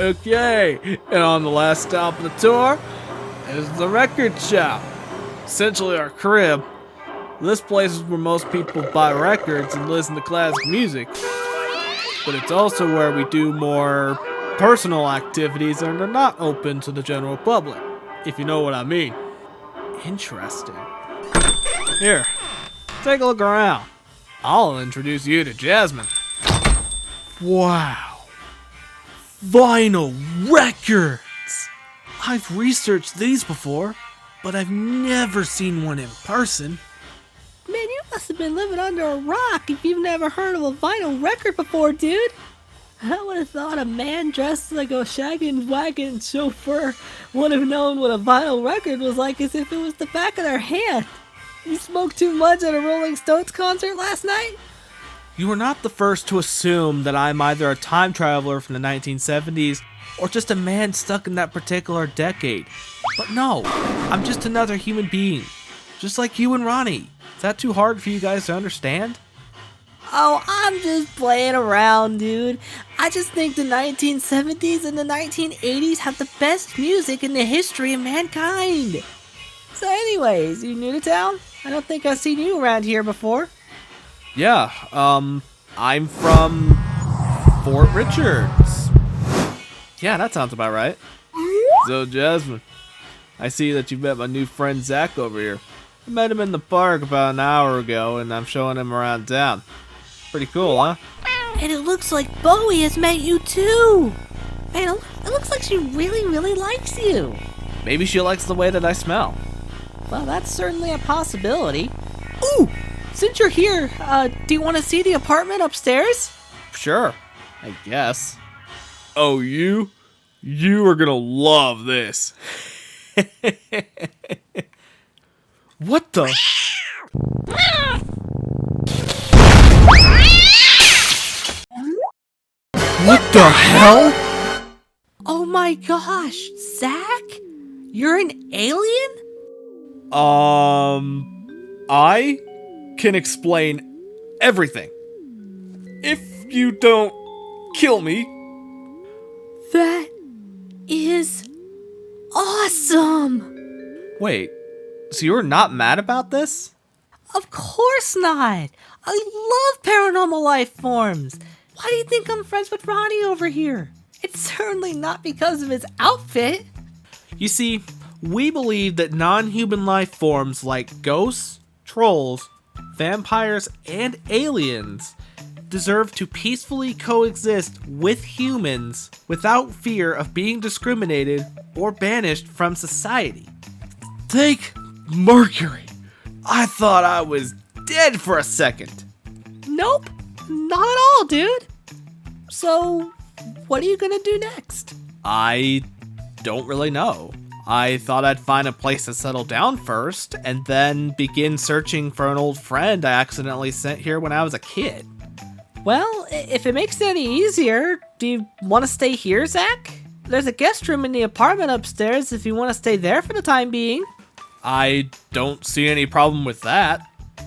Okay, and on the last stop of the tour is the record shop. Essentially our crib. This place is where most people buy records and listen to classic music. But it's also where we do more personal activities that are not open to the general public, if you know what I mean. Interesting. Here, take a look around. I'll introduce you to Jasmine. Wow. Vinyl records! I've researched these before, but I've never seen one in person. Man, you must have been living under a rock if you've never heard of a vinyl record before, dude. I would have thought a man dressed like a shaggin' wagon chauffeur would have known what a vinyl record was like as if it was the back of their hand. You smoked too much at a Rolling Stones concert last night? You are not the first to assume that I'm either a time traveler from the 1970s or just a man stuck in that particular decade. But no, I'm just another human being, just like you and Ronnie. Is that too hard for you guys to understand? Oh, I'm just playing around, dude. I just think the 1970s and the 1980s have the best music in the history of mankind. So anyways, you new to town? I don't think I've seen you around here before. Yeah, I'm from Fort Richards. Yeah, that sounds about right. So, Jasmine, I see that you met my new friend Zach over here. I met him in the park about an hour ago, and I'm showing him around town. Pretty cool, huh? And it looks like Bowie has met you too. Man, it looks like she really, really likes you. Maybe she likes the way that I smell. Well, that's certainly a possibility. Ooh! Since you're here, do you want to see the apartment upstairs? Sure, I guess. Oh, you? You are gonna love this. What the? What the hell? Oh my gosh, Zach? You're an alien? I can explain everything. If you don't kill me. That is awesome! Wait, so you're not mad about this? Of course not! I love paranormal life forms! Why do you think I'm friends with Ronnie over here? It's certainly not because of his outfit. You see, we believe that non-human life forms like ghosts, trolls, vampires, and aliens deserve to peacefully coexist with humans without fear of being discriminated or banished from society. Take Mercury. I thought I was dead for a second. Nope, not at all, dude. So, what are you gonna do next? I don't really know. I thought I'd find a place to settle down first, and then begin searching for an old friend I accidentally sent here when I was a kid. Well, if it makes it any easier, do you want to stay here, Zach? There's a guest room in the apartment upstairs if you want to stay there for the time being. I don't see any problem with that.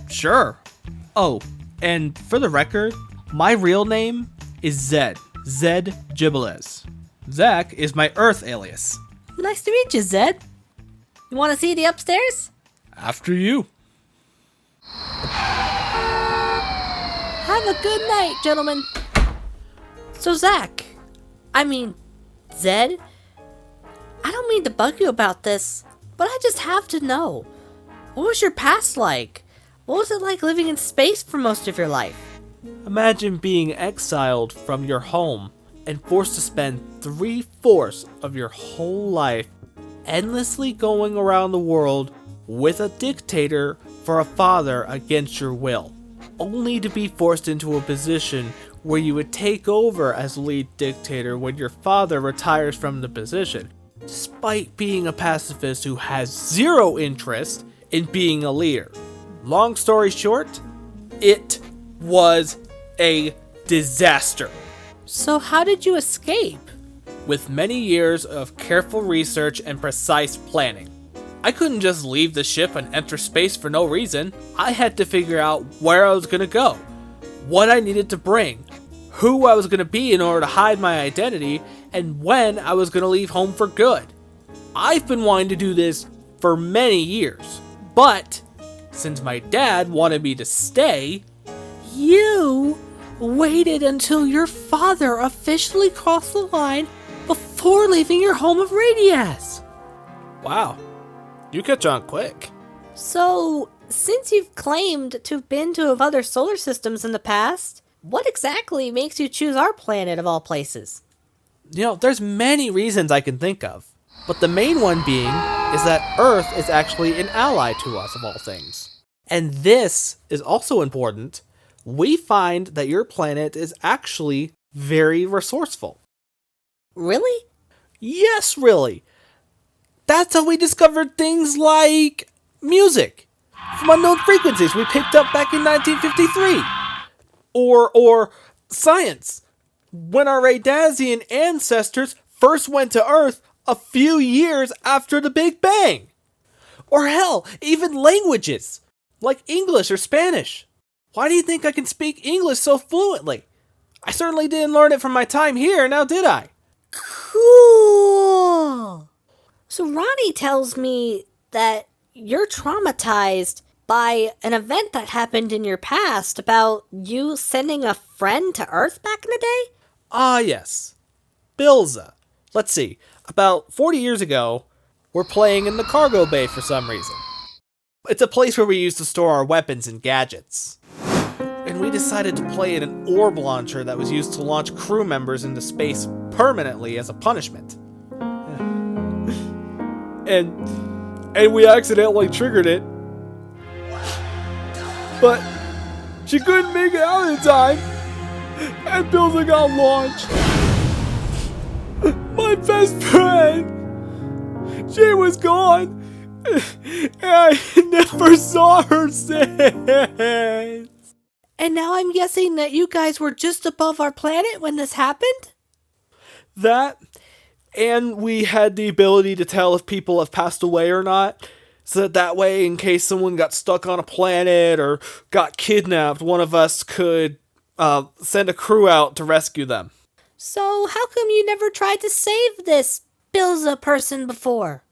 Sure. Oh, and for the record, my real name is Zed. Zed Gibbelez. Zach is my Earth alias. Nice to meet you, Zed. You want to see the upstairs? After you. Have a good night, gentlemen. So, Zed, I don't mean to bug you about this, but I just have to know. What was your past like? What was it like living in space for most of your life? Imagine being exiled from your home and forced to spend 3/4 of your whole life endlessly going around the world with a dictator for a father against your will, only to be forced into a position where you would take over as lead dictator when your father retires from the position, despite being a pacifist who has zero interest in being a leader. Long story short, it was a disaster. So how did you escape? With many years of careful research and precise planning. I couldn't just leave the ship and enter space for no reason. I had to figure out where I was gonna go, what I needed to bring, who I was going to be in order to hide my identity, and when I was going to leave home for good. I've been wanting to do this for many years, but since my dad wanted me to stay, You waited until your father officially crossed the line before leaving your home of Radius. wow, you catch on quick. So, since you've claimed to have been to other solar systems in the past, what exactly makes you choose our planet of all places? There's many reasons I can think of, but the main one being is that Earth is actually an ally to us of all things. And this is also important. We find that your planet is actually very resourceful. Really? Yes, really. That's how we discovered things like music from unknown frequencies we picked up back in 1953. Or science, when our Radazian ancestors first went to Earth a few years after the Big Bang. Or hell, even languages, like English or Spanish. Why do you think I can speak English so fluently? I certainly didn't learn it from my time here, now did I? Cool! So Ronnie tells me that you're traumatized by an event that happened in your past about you sending a friend to Earth back in the day? Ah, yes. Bilza. Let's see. About 40 years ago, we're playing in the cargo bay for some reason. It's a place where we used to store our weapons and gadgets. And we decided to play in an orb launcher that was used to launch crew members into space permanently as a punishment. And we accidentally triggered it. But she couldn't make it out in time, and Bilza got launched. My best friend, she was gone, and I never saw her since. And now I'm guessing that you guys were just above our planet when this happened? That, and we had the ability to tell if people have passed away or not. So that way, in case someone got stuck on a planet or got kidnapped, one of us could send a crew out to rescue them. So how come you never tried to save this Bilza person before?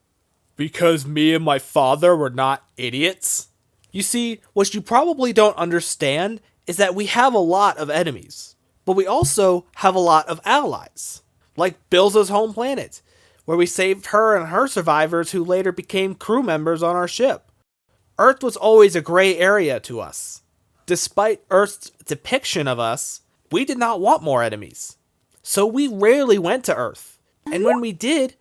Because me and my father were not idiots. You see, what you probably don't understand is that we have a lot of enemies, but we also have a lot of allies, like Bilza's home planet, where we saved her and her survivors who later became crew members on our ship. Earth was always a gray area to us. Despite Earth's depiction of us, we did not want more enemies. So we rarely went to Earth. And when we did,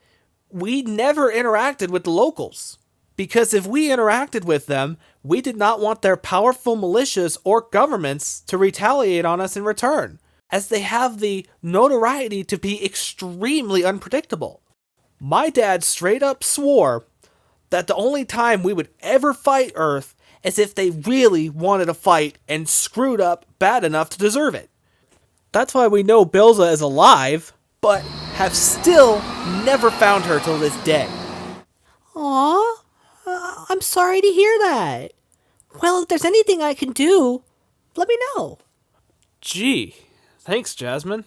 we never interacted with the locals. Because if we interacted with them, we did not want their powerful militias or governments to retaliate on us in return, as they have the notoriety to be extremely unpredictable. My dad straight up swore that the only time we would ever fight Earth is if they really wanted to fight and screwed up bad enough to deserve it. That's why we know Bilza is alive, but have still never found her till this day. Aw, I'm sorry to hear that. Well, if there's anything I can do, let me know. Gee, thanks, Jasmine.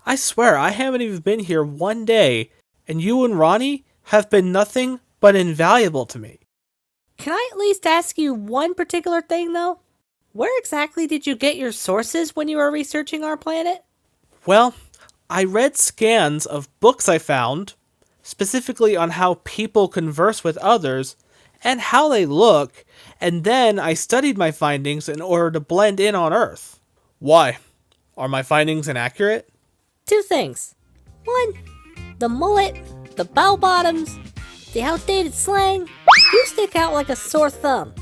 I swear I haven't even been here one day, and you and Ronnie have been nothing but invaluable to me. Can I at least ask you one particular thing, though? Where exactly did you get your sources when you were researching our planet? Well, I read scans of books I found, specifically on how people converse with others and how they look, and then I studied my findings in order to blend in on Earth. Why? Are my findings inaccurate? 2 things. 1, the mullet, the bell bottoms, the outdated slang. You stick out like a sore thumb.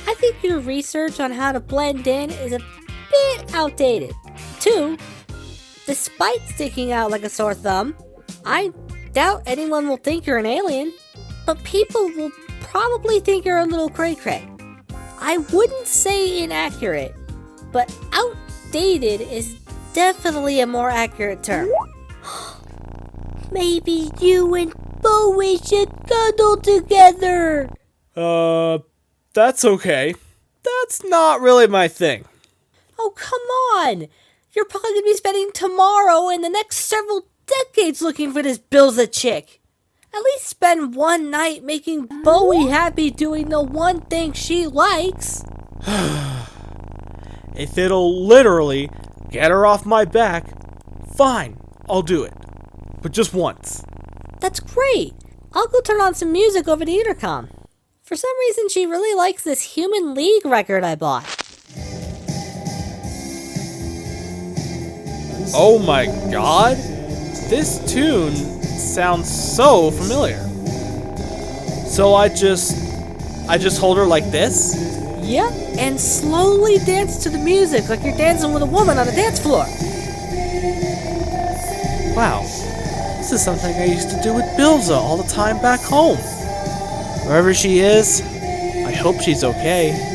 I think your research on how to blend in is a bit outdated. 2, despite sticking out like a sore thumb, I doubt anyone will think you're an alien, but people will probably think you're a little cray-cray. I wouldn't say inaccurate, but outdated is definitely a more accurate term. Maybe you and Bowie should cuddle together. That's okay. That's not really my thing. Oh, come on. You're probably gonna be spending tomorrow and the next several decades looking for this Bilza chick. At least spend one night making Bowie happy doing the one thing she likes. If it'll literally get her off my back, fine, I'll do it. But just once. That's great. I'll go turn on some music over the intercom. For some reason, she really likes this Human League record I bought. Oh my god, this tune sounds so familiar. So I just hold her like this? Yep, and slowly dance to the music like you're dancing with a woman on a dance floor. Wow, this is something I used to do with Bilza all the time back home. Wherever she is, I hope she's okay.